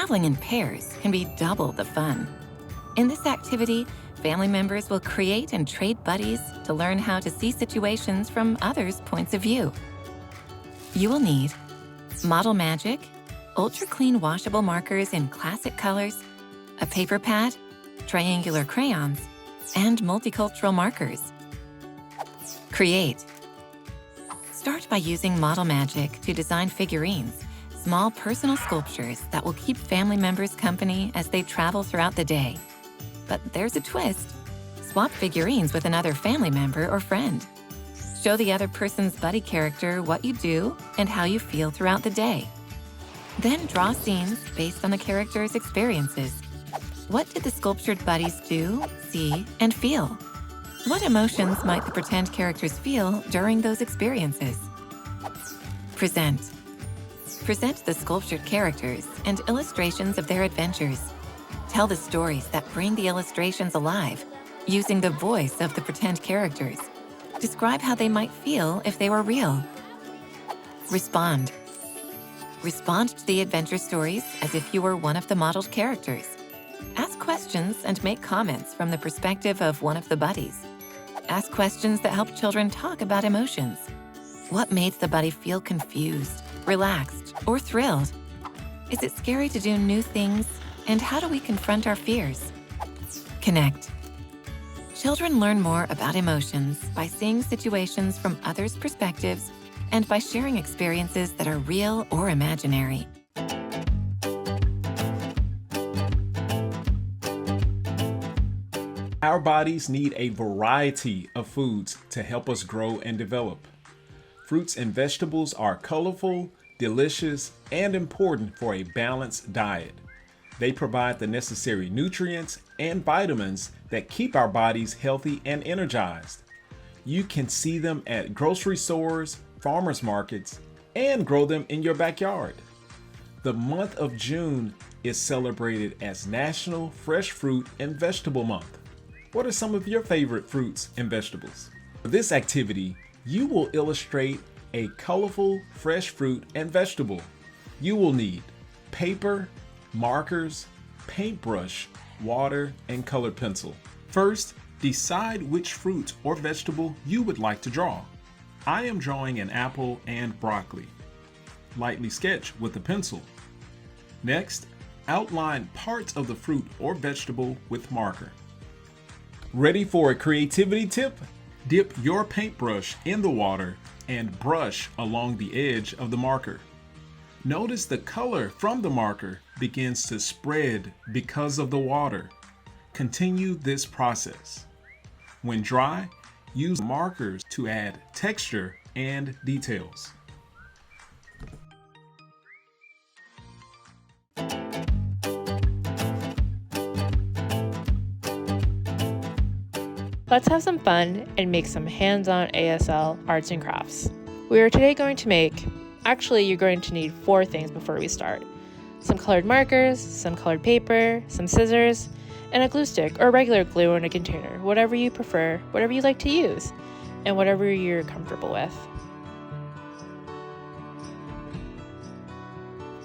Traveling in pairs can be double the fun. In this activity, family members will create and trade buddies to learn how to see situations from others' points of view. You will need Model Magic, ultra-clean washable markers in classic colors, a paper pad, triangular crayons, and multicultural markers. Create. Start by using Model Magic to design figurines, small personal sculptures that will keep family members company as they travel throughout the day. But there's a twist. Swap figurines with another family member or friend. Show the other person's buddy character what you do and how you feel throughout the day. Then draw scenes based on the character's experiences. What did the sculptured buddies do, see, and feel? What emotions might the pretend characters feel during those experiences? Present. Present the sculptured characters and illustrations of their adventures. Tell the stories that bring the illustrations alive, using the voice of the pretend characters. Describe how they might feel if they were real. Respond. Respond to the adventure stories as if you were one of the modeled characters. Ask questions and make comments from the perspective of one of the buddies. Ask questions that help children talk about emotions. What made the buddy feel confused, relaxed, or thrilled? Is it scary to do new things? And how do we confront our fears? Connect. Children learn more about emotions by seeing situations from others' perspectives and by sharing experiences that are real or imaginary. Our bodies need a variety of foods to help us grow and develop. Fruits and vegetables are colorful, delicious, and important for a balanced diet. They provide the necessary nutrients and vitamins that keep our bodies healthy and energized. You can see them at grocery stores, farmers markets, and grow them in your backyard. The month of June is celebrated as National Fresh Fruit and Vegetable Month. What are some of your favorite fruits and vegetables? For this activity, you will illustrate a colorful fresh fruit and vegetable. You will need paper, markers, paintbrush, water, and colored pencil. First, decide which fruit or vegetable you would like to draw. I am drawing an apple and broccoli. Lightly sketch with a pencil. Next, outline parts of the fruit or vegetable with marker. Ready for a creativity tip? Dip your paintbrush in the water and brush along the edge of the marker. Notice the color from the marker begins to spread because of the water. Continue this process. When dry, use markers to add texture and details. Let's have some fun and make some hands-on ASL arts and crafts. We are today going to make, actually you're going to need 4 things before we start. Some colored markers, some colored paper, some scissors, and a glue stick or regular glue in a container, whatever you prefer, whatever you like to use, and whatever you're comfortable with.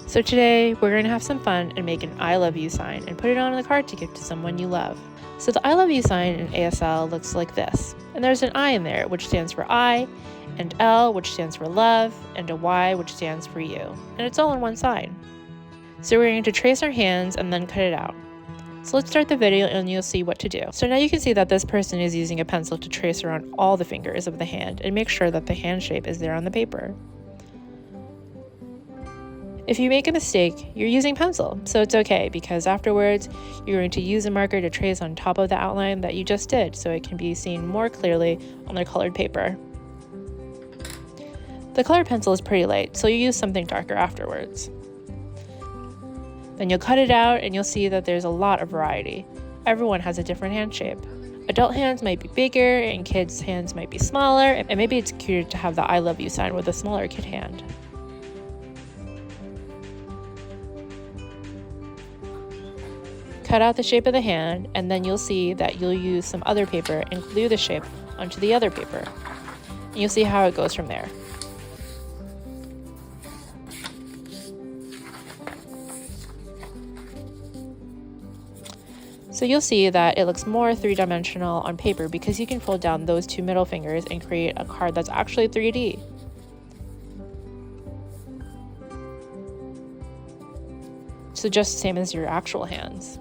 So today we're going to have some fun and make an I love you sign and put it on the card to give to someone you love. So the I love you sign in ASL looks like this. And there's an I in there, which stands for I, and L, which stands for love, and a Y, which stands for you. And it's all in one sign. So we're going to trace our hands and then cut it out. So let's start the video and you'll see what to do. So now you can see that this person is using a pencil to trace around all the fingers of the hand and make sure that the hand shape is there on the paper. If you make a mistake, you're using pencil, so it's okay because afterwards you're going to use a marker to trace on top of the outline that you just did so it can be seen more clearly on the colored paper. The colored pencil is pretty light, so you use something darker afterwards. Then you'll cut it out and you'll see that there's a lot of variety. Everyone has a different hand shape. Adult hands might be bigger and kids' hands might be smaller, and maybe it's cuter to have the I love you sign with a smaller kid hand. Cut out the shape of the hand, and then you'll see that you'll use some other paper and glue the shape onto the other paper. And you'll see how it goes from there. So you'll see that it looks more three-dimensional on paper because you can fold down those two middle fingers and create a card that's actually 3D. So just the same as your actual hands.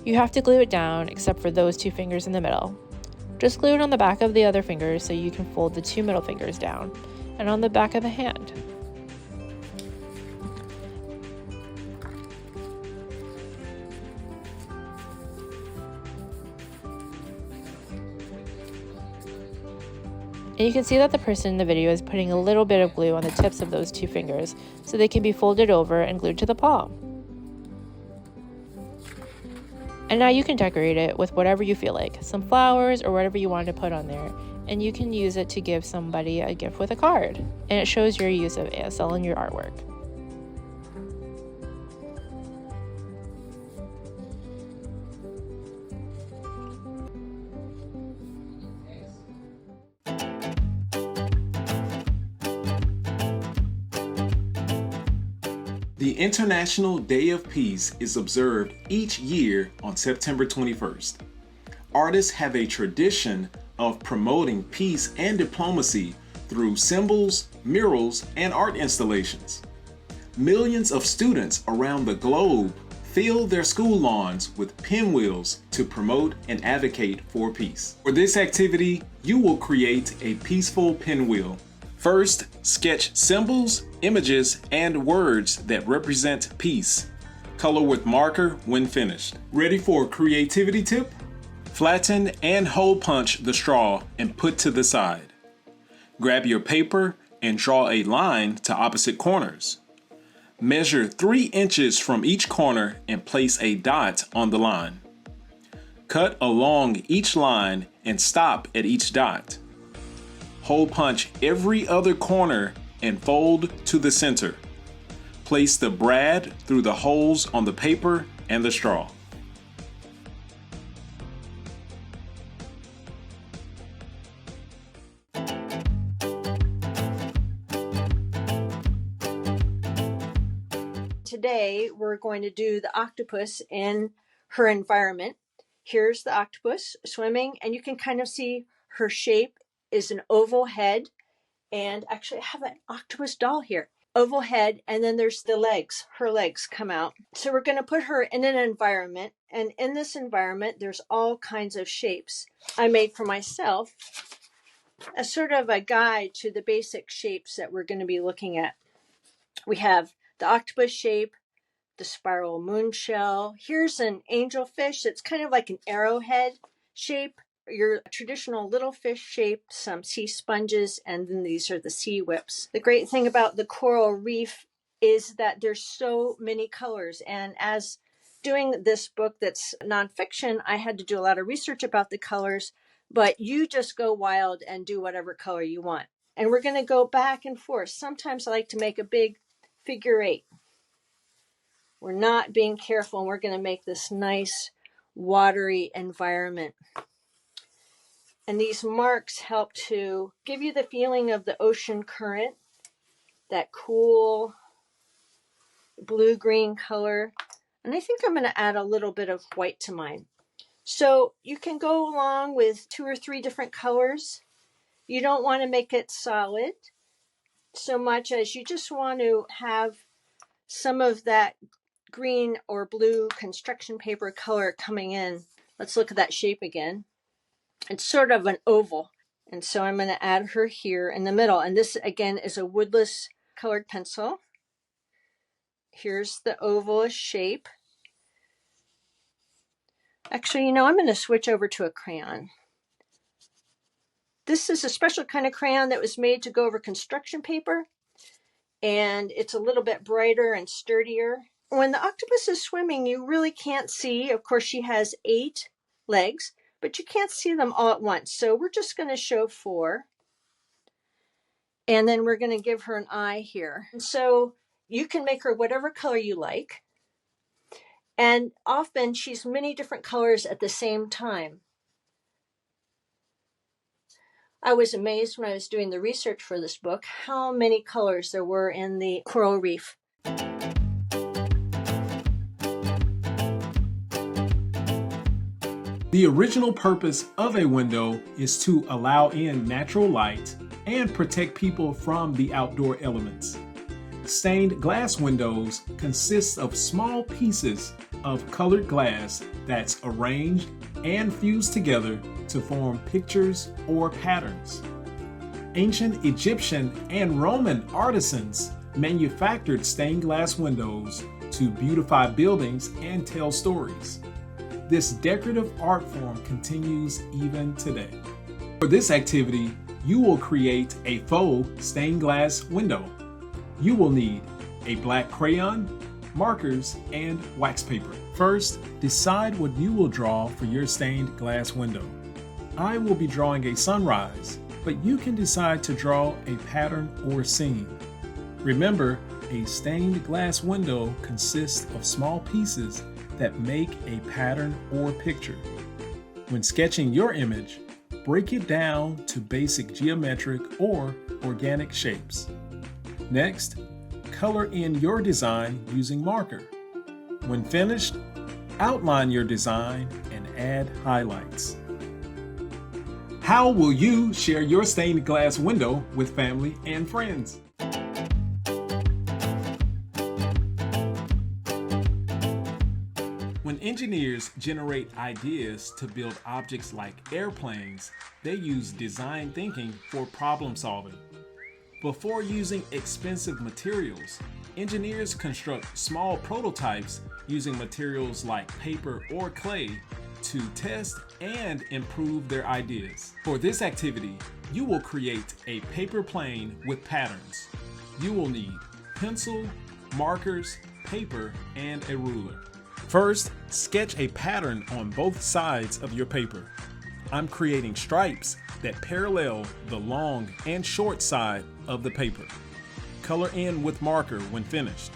You have to glue it down except for those two fingers in the middle. Just glue it on the back of the other fingers so you can fold the two middle fingers down, and on the back of a hand. And you can see that the person in the video is putting a little bit of glue on the tips of those two fingers so they can be folded over and glued to the palm. And now you can decorate it with whatever you feel like, some flowers or whatever you want to put on there, and you can use it to give somebody a gift with a card, and it shows your use of ASL in your artwork. The International Day of Peace is observed each year on September 21st. Artists have a tradition of promoting peace and diplomacy through symbols, murals, and art installations. Millions of students around the globe fill their school lawns with pinwheels to promote and advocate for peace. For this activity, you will create a peaceful pinwheel. First, sketch symbols, images, and words that represent peace. Color with marker when finished. Ready for a creativity tip? Flatten and hole punch the straw and put to the side. Grab your paper and draw a line to opposite corners. Measure 3 inches from each corner and place a dot on the line. Cut along each line and stop at each dot. Hole punch every other corner and fold to the center. Place the brad through the holes on the paper and the straw. Today we're going to do the octopus in her environment. Here's the octopus swimming, and you can kind of see her shape is an oval head. And actually I have an octopus doll here. Oval head, and then there's the legs. Her legs come out. So we're going to put her in an environment, and in this environment there's all kinds of shapes I made for myself as sort of a guide to the basic shapes that we're going to be looking at. We have the octopus shape, the spiral moon shell. Here's an angelfish that's kind of like an arrowhead shape. Your traditional little fish shape, some sea sponges, and then these are the sea whips. The great thing about the coral reef is that there's so many colors, and as doing this book that's nonfiction, I had to do a lot of research about the colors, but you just go wild and do whatever color you want. And we're going to go back and forth. Sometimes I like to make a big figure 8. We're not being careful, and we're going to make this nice watery environment. And these marks help to give you the feeling of the ocean current, that cool blue-green color. And I think I'm going to add a little bit of white to mine. So you can go along with 2 or 3 different colors. You don't want to make it solid so much as you just want to have some of that green or blue construction paper color coming in. Let's look at that shape again. It's sort of an oval. And so I'm going to add her here in the middle. And this, again, is a woodless colored pencil. Here's the oval shape. Actually, I'm going to switch over to a crayon. This is a special kind of crayon that was made to go over construction paper. And it's a little bit brighter and sturdier. When the octopus is swimming, you really can't see. Of course, she has 8 legs, but you can't see them all at once. So we're just going to show 4. And then we're going to give her an eye here. And so you can make her whatever color you like. And often she's many different colors at the same time. I was amazed when I was doing the research for this book how many colors there were in the coral reef. The original purpose of a window is to allow in natural light and protect people from the outdoor elements. Stained glass windows consist of small pieces of colored glass that's arranged and fused together to form pictures or patterns. Ancient Egyptian and Roman artisans manufactured stained glass windows to beautify buildings and tell stories. This decorative art form continues even today. For this activity, you will create a faux stained glass window. You will need a black crayon, markers, and wax paper. First, decide what you will draw for your stained glass window. I will be drawing a sunrise, but you can decide to draw a pattern or scene. Remember, a stained glass window consists of small pieces that make a pattern or picture. When sketching your image, break it down to basic geometric or organic shapes. Next, color in your design using marker. When finished, outline your design and add highlights. How will you share your stained glass window with family and friends? When engineers generate ideas to build objects like airplanes, they use design thinking for problem solving. Before using expensive materials, engineers construct small prototypes using materials like paper or clay to test and improve their ideas. For this activity, you will create a paper plane with patterns. You will need pencil, markers, paper, and a ruler. First, sketch a pattern on both sides of your paper. I'm creating stripes that parallel the long and short side of the paper. Color in with marker when finished.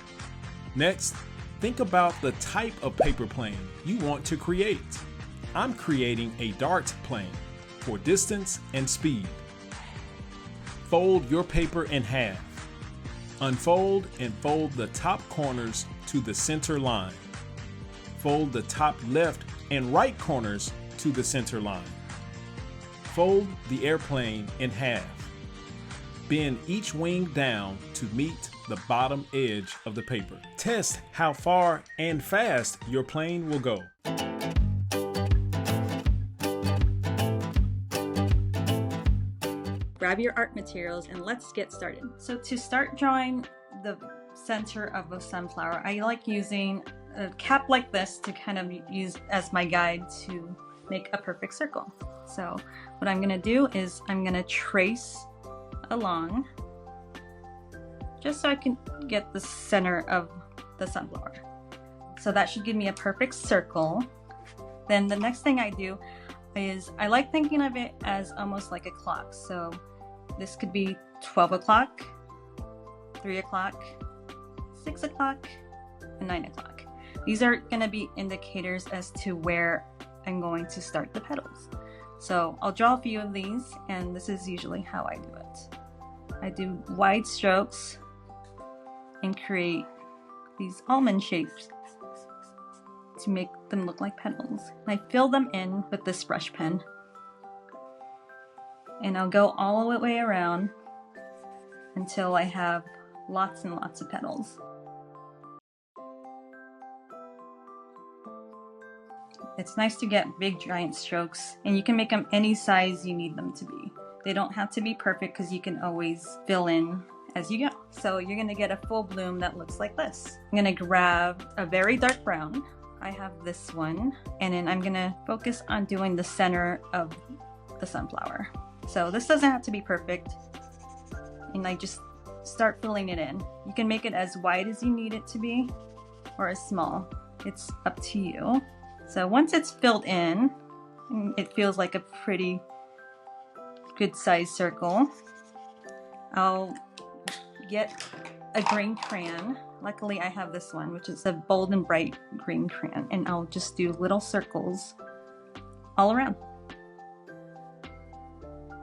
Next, think about the type of paper plane you want to create. I'm creating a dart plane for distance and speed. Fold your paper in half. Unfold and fold the top corners to the center line. Fold the top left and right corners to the center line. Fold the airplane in half. Bend each wing down to meet the bottom edge of the paper. Test how far and fast your plane will go. Grab your art materials and let's get started. So to start drawing the center of a sunflower, I like using a cap like this to kind of use as my guide to make a perfect circle. So what I'm gonna do is I'm gonna trace along just so I can get the center of the sunflower. So that should give me a perfect circle. Then the next thing I do is I like thinking of it as almost like a clock. So this could be 12 o'clock, 3 o'clock, 6 o'clock, and 9 o'clock. These are going to be indicators as to where I'm going to start the petals. So I'll draw a few of these, and this is usually how I do it. I do wide strokes and create these almond shapes to make them look like petals. I fill them in with this brush pen, and I'll go all the way around until I have lots and lots of petals. It's nice to get big giant strokes, and you can make them any size you need them to be. They don't have to be perfect because you can always fill in as you go. So you're gonna get a full bloom that looks like this. I'm gonna grab a very dark brown. I have this one, and then I'm gonna focus on doing the center of the sunflower. So this doesn't have to be perfect, and I just start filling it in. You can make it as wide as you need it to be or as small. It's up to you. So once it's filled in, it feels like a pretty good sized circle. I'll get a green crayon. Luckily I have this one, which is a bold and bright green crayon, and I'll just do little circles all around.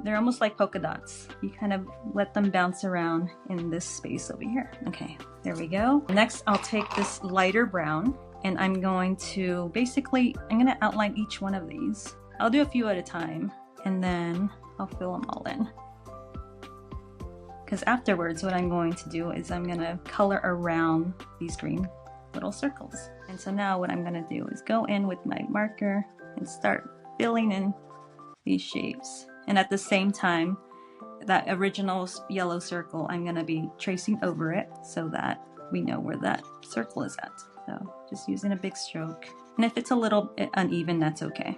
they're almost like polka dots. You kind of let them bounce around in this space over here. Okay, there we go. Next, I'll take this lighter brown and I'm going to basically, I'm gonna outline each one of these. I'll do a few at a time and then I'll fill them all in. Because afterwards, what I'm going to do is I'm gonna color around these green little circles. And so now what I'm gonna do is go in with my marker and start filling in these shapes. And at the same time, that original yellow circle, I'm gonna be tracing over it so that we know where that circle is at. So just using a big stroke. And if it's a little bit uneven, that's okay.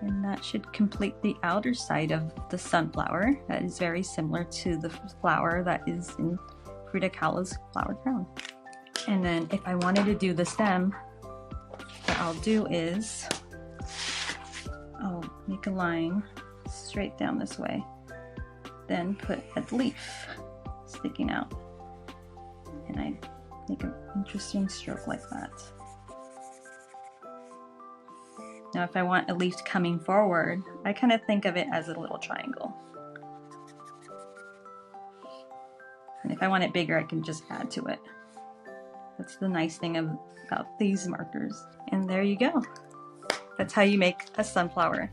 And that should complete the outer side of the sunflower. That is very similar to the flower that is in Frida Kahlo's flower crown. And then if I wanted to do the stem, what I'll do is I'll make a line straight down this way, then put a leaf sticking out, and I make an interesting stroke like that. Now if I want a leaf coming forward, I kind of think of it as a little triangle. And if I want it bigger, I can just add to it. That's the nice thing about these markers. And there you go. That's how you make a sunflower.